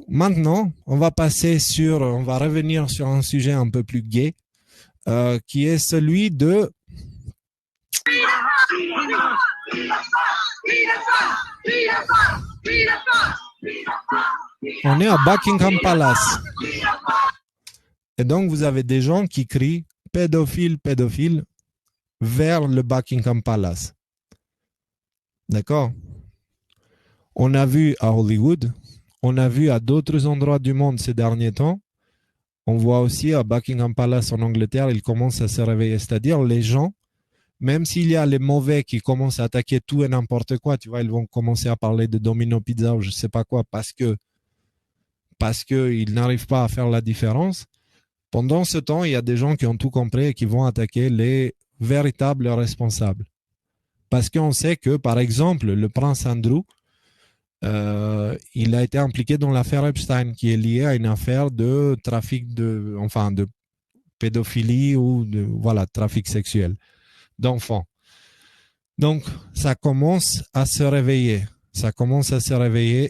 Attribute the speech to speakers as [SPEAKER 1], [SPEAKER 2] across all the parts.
[SPEAKER 1] maintenant, on va revenir sur un sujet un peu plus gai, qui est celui de... On est à Buckingham Palace. Et donc, vous avez des gens qui crient pédophile, pédophile vers le Buckingham Palace. D'accord? On a vu à Hollywood, on a vu à d'autres endroits du monde ces derniers temps. On voit aussi à Buckingham Palace en Angleterre, ils commencent à se réveiller. C'est-à-dire les gens, même s'il y a les mauvais qui commencent à attaquer tout et n'importe quoi, tu vois, ils vont commencer à parler de Domino Pizza ou je sais pas quoi parce que ils n'arrivent pas à faire la différence. Pendant ce temps, il y a des gens qui ont tout compris et qui vont attaquer les véritables responsables. Parce qu'on sait que, par exemple, le prince Andrew, il a été impliqué dans l'affaire Epstein, qui est liée à une affaire de trafic de pédophilie ou de trafic sexuel d'enfants. Donc, ça commence à se réveiller.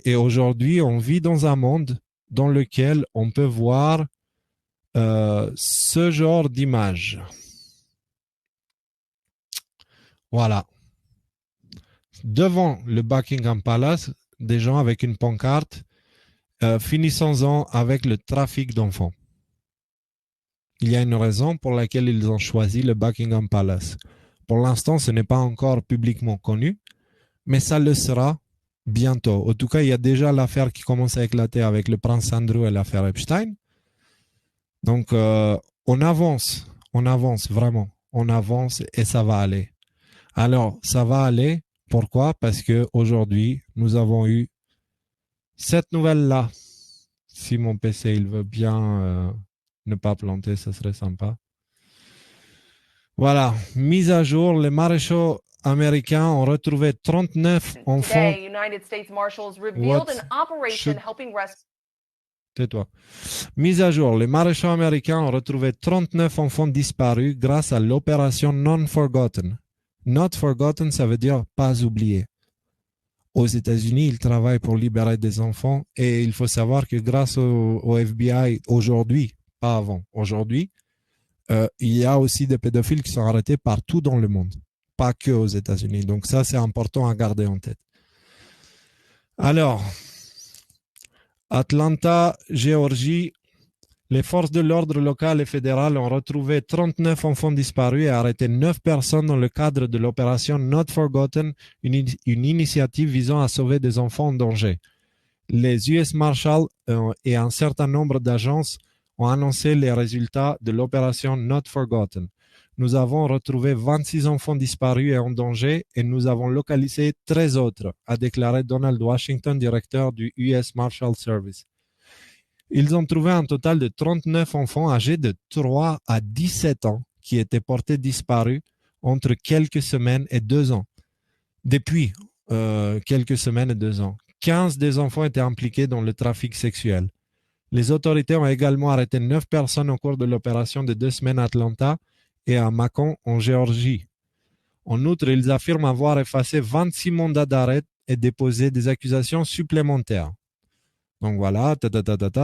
[SPEAKER 1] Et aujourd'hui, on vit dans un monde dans lequel on peut voir ce genre d'image. Voilà. Devant le Buckingham Palace, des gens avec une pancarte, finissons-en avec le trafic d'enfants. Il y a une raison pour laquelle ils ont choisi le Buckingham Palace. Pour l'instant, ce n'est pas encore publiquement connu, mais ça le sera bientôt. En tout cas, il y a déjà l'affaire qui commence à éclater avec le prince Andrew et l'affaire Epstein. Donc, on avance vraiment. On avance et ça va aller. Alors, ça va aller. Pourquoi? Parce qu'aujourd'hui, nous avons eu cette nouvelle-là. Si mon PC il veut bien ne pas planter, ça serait sympa. Voilà, mise à jour, les maréchaux américains ont retrouvé 39 enfants.
[SPEAKER 2] Today, United States Marshals revealed an operation helping rescue.
[SPEAKER 1] Tais-toi. Mise à jour, les maréchaux américains ont retrouvé 39 enfants disparus grâce à l'opération Non Forgotten. Not Forgotten, ça veut dire pas oublié. Aux États-Unis, ils travaillent pour libérer des enfants et il faut savoir que grâce au FBI aujourd'hui, pas avant, aujourd'hui, il y a aussi des pédophiles qui sont arrêtés partout dans le monde, pas que aux États-Unis. Donc ça, c'est important à garder en tête. Alors, Atlanta, Géorgie, les forces de l'ordre local et fédéral ont retrouvé 39 enfants disparus et arrêté 9 personnes dans le cadre de l'opération Not Forgotten, une initiative visant à sauver des enfants en danger. Les US Marshals et un certain nombre d'agences ont annoncé les résultats de l'opération Not Forgotten. Nous avons retrouvé 26 enfants disparus et en danger et nous avons localisé 13 autres, a déclaré Donald Washington, directeur du US Marshal Service. Ils ont trouvé un total de 39 enfants âgés de 3 à 17 ans qui étaient portés disparus entre quelques semaines et 2 ans. Depuis quelques semaines et 2 ans. 15 des enfants étaient impliqués dans le trafic sexuel. Les autorités ont également arrêté 9 personnes au cours de l'opération de 2 semaines à Atlanta et à Macon, en Géorgie. En outre, ils affirment avoir effacé 26 mandats d'arrêt et déposé des accusations supplémentaires. Donc voilà,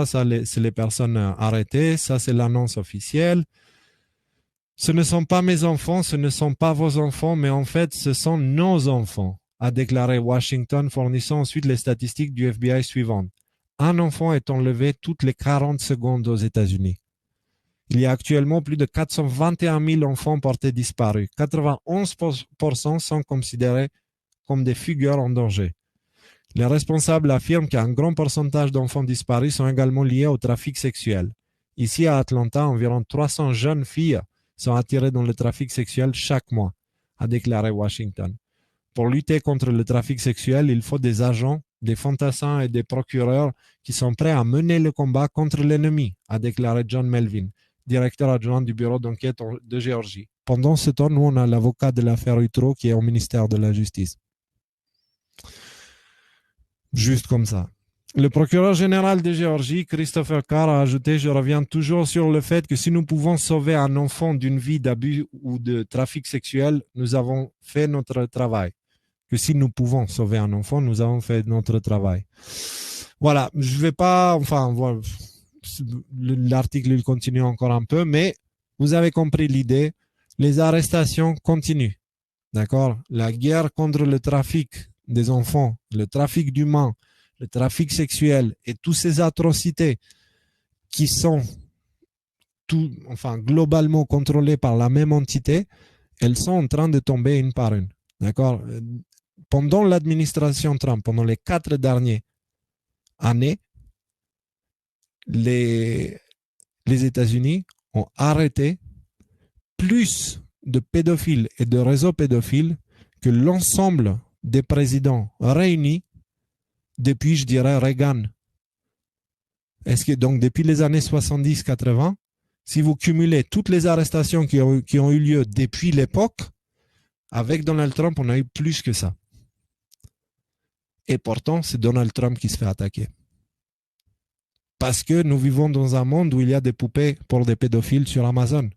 [SPEAKER 1] ça c'est les personnes arrêtées, ça c'est l'annonce officielle. Ce ne sont pas mes enfants, ce ne sont pas vos enfants, mais en fait ce sont nos enfants, a déclaré Washington, fournissant ensuite les statistiques du FBI suivantes. Un enfant est enlevé toutes les 40 secondes aux États-Unis. Il y a actuellement plus de 421 000 enfants portés disparus. 91% sont considérés comme des figures en danger. Les responsables affirment qu'un grand pourcentage d'enfants disparus sont également liés au trafic sexuel. Ici à Atlanta, environ 300 jeunes filles sont attirées dans le trafic sexuel chaque mois, a déclaré Washington. Pour lutter contre le trafic sexuel, il faut des agents, des fantassins et des procureurs qui sont prêts à mener le combat contre l'ennemi, a déclaré John Melvin, directeur adjoint du bureau d'enquête de Géorgie. Pendant ce temps, nous, on a l'avocat de l'affaire Utro qui est au ministère de la Justice. Juste comme ça. Le procureur général de Géorgie, Christopher Carr, a ajouté « Je reviens toujours sur le fait que si nous pouvons sauver un enfant d'une vie d'abus ou de trafic sexuel, nous avons fait notre travail. Que si nous pouvons sauver un enfant, nous avons fait notre travail. » Voilà, je vais pas, enfin, voilà, l'article il continue encore un peu, mais vous avez compris l'idée. Les arrestations continuent, d'accord? La guerre contre le trafic des enfants, le trafic d'humains, le trafic sexuel et toutes ces atrocités qui sont enfin, globalement contrôlées par la même entité, elles sont en train de tomber une par une, d'accord? Pendant l'administration Trump, pendant les 4 dernières années, les, les États-Unis ont arrêté plus de pédophiles et de réseaux pédophiles que l'ensemble des présidents réunis depuis, je dirais, Reagan. Est-ce que donc depuis les années 70-80, si vous cumulez toutes les arrestations qui ont eu lieu depuis l'époque, avec Donald Trump, on a eu plus que ça. Et pourtant, c'est Donald Trump qui se fait attaquer. Parce que nous vivons dans un monde où il y a des poupées pour des pédophiles sur Amazon.